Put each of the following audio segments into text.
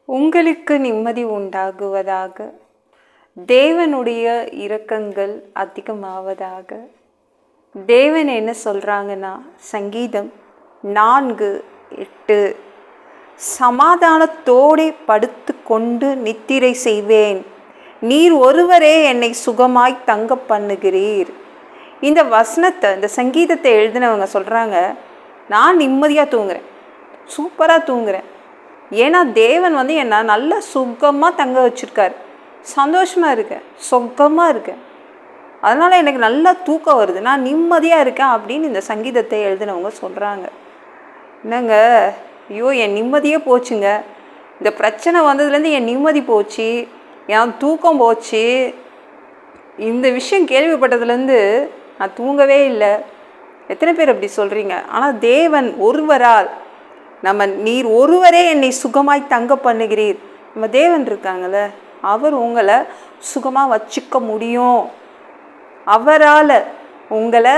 உங்களுக்கு நிம்மதி உண்டாகுவதாக. தேவனுடைய இரக்கங்கள் அதிகமாவதாக. தேவன் என்ன சொல்கிறாங்கன்னா, சங்கீதம் 4:8, சமாதானத்தோடு படுத்து கொண்டு நித்திரை செய்வேன், நீர் ஒருவரே என்னை சுகமாய் தங்க பண்ணுகிறீர். இந்த வசனத்தை, இந்த சங்கீதத்தை எழுதினவங்க சொல்கிறாங்க, நான் நிம்மதியாக தூங்குறேன், சூப்பராக தூங்குறேன். ஏன்னா தேவன் என்னை நல்லா சுகமாக தங்க வச்சுருக்கார், சந்தோஷமாக இருக்கேன், சுகமாக இருக்கேன், அதனால் எனக்கு நல்லா தூக்கம் வருது, நான் நிம்மதியாக இருக்கேன் அப்படின்னு இந்த சங்கீதத்தை எழுதினவங்க சொல்கிறாங்க. என்னங்க, ஐயோ என் நிம்மதியே போச்சுங்க, இந்த பிரச்சனை வந்ததுலேருந்து என் நிம்மதி போச்சு, என் தூக்கம் போச்சு, இந்த விஷயம் கேள்விப்பட்டதுலேருந்து நான் தூங்கவே இல்லை. எத்தனை பேர் அப்படி சொல்கிறீங்க? ஆனால் தேவன் ஒருவரால் நீர் ஒருவரே என்னை சுகமாய் தங்க பண்ணுகிறீர். நம்ம தேவன் இருக்காங்கள்ல, அவர் உங்களை சுகமாக வச்சுக்க முடியும். அவரால் உங்களை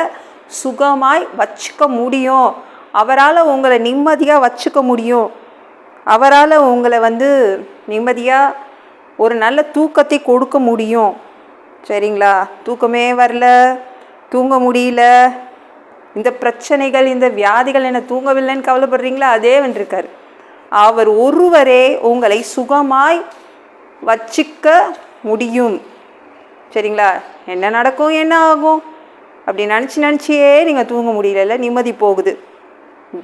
சுகமாய் வச்சுக்க முடியும். அவரால் உங்களை நிம்மதியாக வச்சுக்க முடியும். அவரால் உங்களை நிம்மதியாக ஒரு நல்ல தூக்கத்தை கொடுக்க முடியும். சரிங்களா? தூக்கமே வரல, தூங்க முடியல, இந்த பிரச்சனைகள், இந்த வியாதிகள் என்ன தூங்கவில்லைன்னு கவலைப்படுறீங்களா? தேவன் இருக்கார். அவர் ஒருவரே உங்களை சுகமாய் வச்சிக்க முடியும். சரிங்களா? என்ன நடக்கும், என்ன ஆகும் அப்படி நினச்சியே நீங்கள் தூங்க முடியல, நிம்மதி போகுது.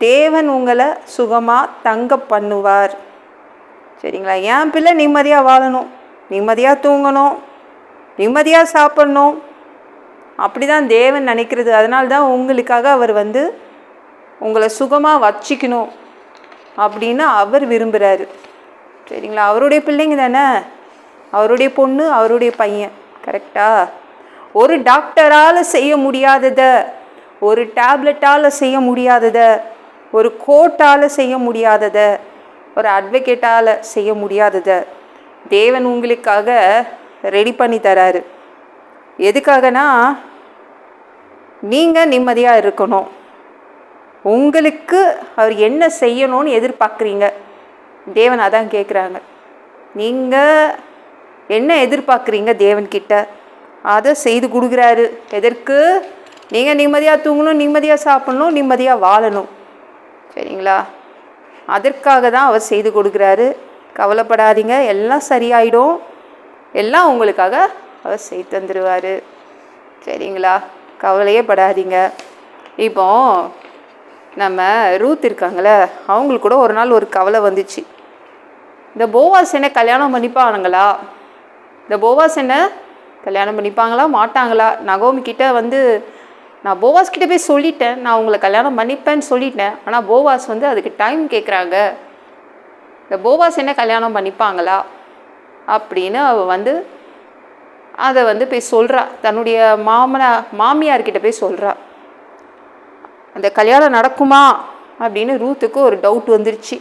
தேவன் உங்களை சுகமாக தங்க பண்ணுவார். சரிங்களா? என் பிள்ளை நிம்மதியாக வாழணும், நிம்மதியாக தூங்கணும், நிம்மதியாக சாப்பிட்ணும், அப்படி தான் தேவன் நினைக்கிறது. அதனால்தான் உங்களுக்காக அவர் உங்களை சுகமாக வச்சிக்கணும் அப்படின்னு அவர் விரும்புகிறாரு. சரிங்களா? அவருடைய பிள்ளைங்க தானே, அவருடைய பொண்ணு, அவருடைய பையன். கரெக்டா? ஒரு டாக்டரால் செய்ய முடியாததை, ஒரு டேப்லெட்டால் செய்ய முடியாததை, ஒரு கோர்ட்டால் செய்ய முடியாததை, ஒரு அட்வொகேட்டால் செய்ய முடியாததை தேவன் உங்களுக்காக ரெடி பண்ணி தராரு. எதுக்காகனா, நீங்கள் நிம்மதியாக இருக்கணும். உங்களுக்கு அவர் என்ன செய்யணும்னு எதிர்பார்க்குறீங்க, தேவன் அதான் கேட்குறாங்க. நீங்கள் என்ன எதிர்பார்க்குறீங்க தேவன்கிட்ட, அதை செய்து கொடுக்குறாரு. எதற்கு? நீங்கள் நிம்மதியாக தூங்கணும், நிம்மதியாக சாப்பிட்ணும், நிம்மதியாக வாழணும். சரிங்களா? அதற்காக தான் அவர் செய்து கொடுக்குறாரு. கவலைப்படாதீங்க, எல்லாம் சரியாயிடும், எல்லாம் உங்களுக்காக அவர் செய்து தந்துடுவார். சரிங்களா? கவலையே படாதீங்க. இப்போ நம்ம ரூத் இருக்காங்களே, அவங்களுக்கு கூட ஒரு நாள் ஒரு கவலை வந்துச்சு. இந்த போவாஸ் என்ன கல்யாணம் பண்ணிப்பானுங்களா, இந்த போவாஸ் என்ன கல்யாணம் பண்ணிப்பாங்களா மாட்டாங்களா? நகோமி கிட்ட நான் போவாஸ் கிட்ட போய் சொல்லிட்டேன், நான் உங்களை கல்யாணம் பண்ணிப்பேன்னு சொல்லிட்டேன். ஆனால் போவாஸ் அதுக்கு டைம் கேட்குறாங்க, இந்த போவாஸ் என்ன கல்யாணம் பண்ணிப்பாங்களா அப்படின்னு அவள் அதை போய் சொல்கிறா, தன்னுடைய மாமியார்கிட்ட போய் சொல்கிறா. அந்த கல்யாணம் நடக்குமா அப்படின்னு ரூத்துக்கு ஒரு டவுட் வந்துருச்சு.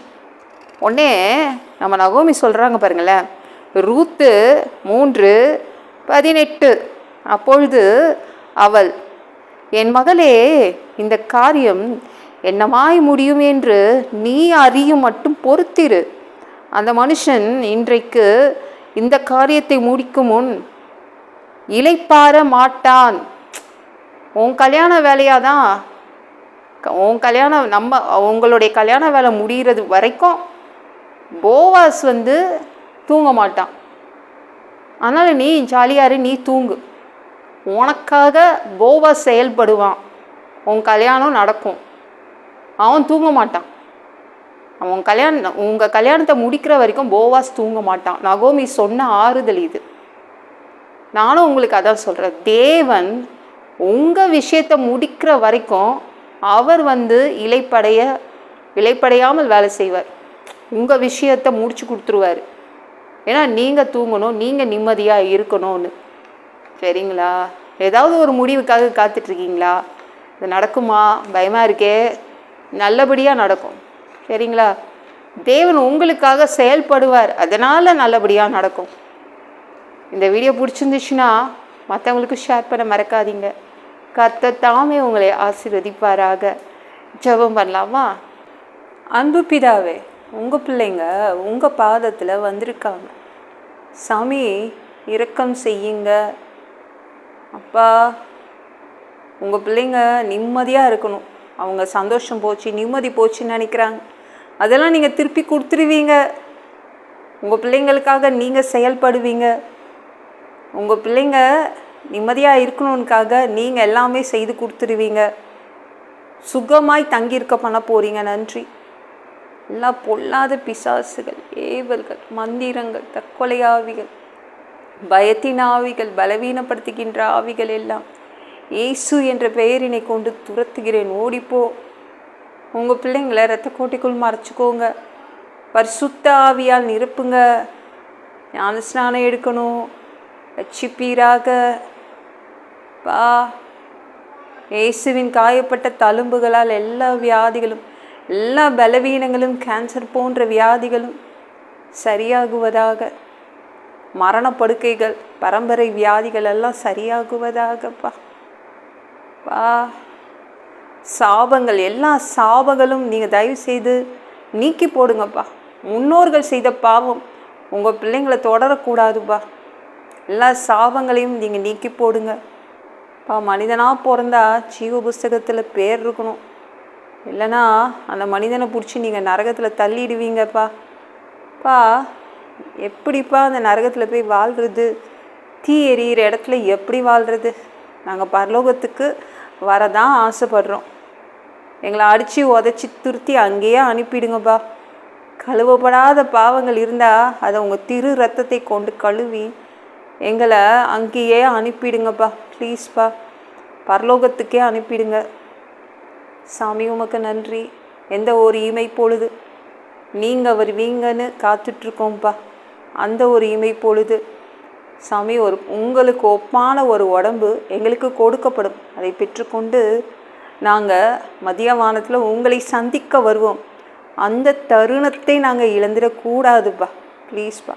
உடனே நம்ம நகோமி சொல்கிறாங்க பாருங்களேன், ரூத்து 3:18, அப்பொழுது அவள், என் மகளே, இந்த காரியம் என்னமாய் முடியும் என்று நீ அறியும் மட்டும் பொறுத்திரு. அந்த மனுஷன் இன்றைக்கு இந்த காரியத்தை முடிக்கும் முன் இளைப்பாற மாட்டான். உன் கல்யாண வேலையாக தான், உன் கல்யாணம் உங்களுடைய கல்யாண வேலை முடிகிறது வரைக்கும் போவாஸ் தூங்க மாட்டான். அதனால் நீ ஜாலியாரு, நீ தூங்கு, உனக்காக போவாஸ் செயல்படுவான், உன் கல்யாணம் நடக்கும், அவன் தூங்க மாட்டான். உங்கள் கல்யாணத்தை முடிக்கிற வரைக்கும் போவாஸ் தூங்க மாட்டான். நகோமி சொன்ன ஆறுதல் இது. நானும் உங்களுக்கு அதான் சொல்கிறேன், தேவன் உங்கள் விஷயத்தை முடிக்கிற வரைக்கும் அவர் இலைப்படையாமல் வேலை செய்வார். உங்கள் விஷயத்தை முடிச்சு கொடுத்துருவார். ஏன்னா நீங்கள் தூங்கணும், நீங்கள் நிம்மதியாக இருக்கணும்னு. சரிங்களா? ஏதாவது ஒரு முடிவுக்காக காத்துட்ருக்கீங்களா? இது நடக்குமா, பயமாக இருக்கே, நல்லபடியாக நடக்கும். சரிங்களா? தேவன் உங்களுக்காக செயல்படுவார், அதனால் நல்லபடியாக நடக்கும். இந்த வீடியோ பிடிச்சிருந்துச்சுன்னா மற்றவங்களுக்கு ஷேர் பண்ண மறக்காதீங்க. கர்த்தர் தாமே உங்களை ஆசீர்வதிப்பாராக. ஜெபம் பண்ணலாமா? அன்பு பிதாவே, உங்கள் பிள்ளைங்க உங்கள் பாதத்தில் வந்திருக்காங்க. சாமி இரக்கம் செய்யுங்க அப்பா. உங்கள் பிள்ளைங்க நிம்மதியாக இருக்கணும். அவங்க சந்தோஷம் போச்சு, நிம்மதி போச்சுன்னு நினைக்கிறாங்க. அதெல்லாம் நீங்கள் திருப்பி கொடுத்துருவீங்க. உங்கள் பிள்ளைங்களுக்காக நீங்கள் செயல்படுவீங்க. உங்கள் பிள்ளைங்க நிம்மதியாக இருக்கணுன்னுக்காக நீங்கள் எல்லாமே செய்து கொடுத்துருவீங்க. சுகமாய் தங்கியிருக்க பண்ண போகிறீங்க. நன்றி. எல்லா பொல்லாத பிசாசுகள், ஏவல்கள், மந்திரங்கள், தற்கொலை ஆவிகள், பயத்தின் ஆவிகள், பலவீனப்படுத்துகின்ற ஆவிகள் எல்லாம் இயேசு என்ற பெயரினை கொண்டு துரத்துகிறேன். ஓடிப்போ. உங்கள் பிள்ளைங்களை இரத்த கோட்டைக்குள் மறைச்சிக்கோங்க. பரிசுத்த ஆவியால் நிரப்புங்க. ஞான ஸ்நானம் எடுக்கணும். ரட்சிப்பீராக பா. இயேசுவின் காயப்பட்ட தழும்புகளால் எல்லா வியாதிகளும், எல்லா பலவீனங்களும், கேன்சர் போன்ற வியாதிகளும் சரியாகுவதாக. மரணப்படுக்கைகள், பரம்பரை வியாதிகள் எல்லாம் சரியாகுவதாகப்பா. பா. சாபங்கள், எல்லா சாபங்களும் நீங்கள் தயவு செய்து நீக்கி போடுங்கப்பா. முன்னோர்கள் செய்த பாவம் உங்கள் பிள்ளைங்களை தொடரக்கூடாதுப்பா. எல்லா சாபங்களையும் நீங்கள் நீக்கி போடுங்க பா. மனிதனாக பிறந்தா ஜீவ புஸ்தகத்தில் பேர் இருக்கணும். இல்லைனா அந்த மனிதனை பிடிச்சி நீங்கள் நரகத்தில் தள்ளிடுவீங்கப்பா. பா, எப்படிப்பா அந்த நரகத்தில் போய் வாழ்கிறது? தீ எறிகிற இடத்துல எப்படி வாழ்கிறது? நாங்கள் பரலோகத்துக்கு வரதான் ஆசைப்படுறோம். எங்களை அடித்து உதச்சி துருத்தி அங்கேயே அனுப்பிடுங்கப்பா. கழுவப்படாத பாவங்கள் இருந்தால் அதை உங்கள் திரு ரத்தத்தை கொண்டு கழுவி எங்களை அங்கேயே அனுப்பிடுங்கப்பா. ப்ளீஸ்ப்பா, பரலோகத்துக்கே அனுப்பிடுங்க. சாமி உமக்கு நன்றி. எந்த ஒரு இமை பொழுது நீங்கள் வருவீங்கன்னு காத்துட்ருக்கோம்ப்பா. அந்த ஒரு இமை பொழுது சாமி உங்களுக்கு ஒப்பான ஒரு உடம்பு எங்களுக்கு கொடுக்கப்படும். அதை பெற்றுக்கொண்டு நாங்கள் மதிய வானத்தில் உங்களை சந்திக்க வருவோம். அந்த தருணத்தை நாங்கள் இழந்துடக்கூடாதுப்பா. ப்ளீஸ்ப்பா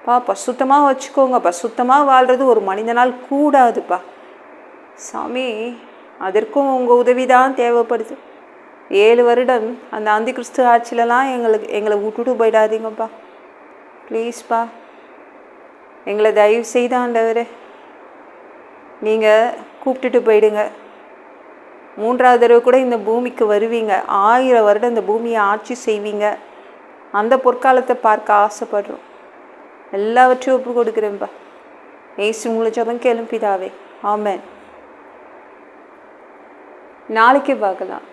பா. பசுத்தமாக வச்சுக்கோங்க. பசுத்தமாக வாழ்கிறது ஒரு மனிதனால் கூடாதுப்பா. சாமி, அதற்கும் உங்கள் உதவி தான் தேவைப்படுது. 7 வருடம் அந்த அந்தி கிறிஸ்து ஆட்சியிலலாம் எங்களை விட்டுட்டு போயிடாதீங்கப்பா. ப்ளீஸ்ப்பா, எங்களை தயவு செய்து ஆண்டவரே நீங்கள் கூப்பிட்டுட்டு போயிடுங்க. 3வது தடவை கூட இந்த பூமிக்கு வருவீங்க. 1000 வருடம் இந்த பூமியை ஆட்சி செய்வீங்க. அந்த பொற்காலத்தை பார்க்க ஆசைப்படுறோம். எல்லாவற்றையும் ஒப்பு கொடுக்குறேன்ப்பா. ஏசு உங்களை ஜெபம் கேளும் பிதாவே. ஆமென். நாளைக்கு பார்க்கலாம்.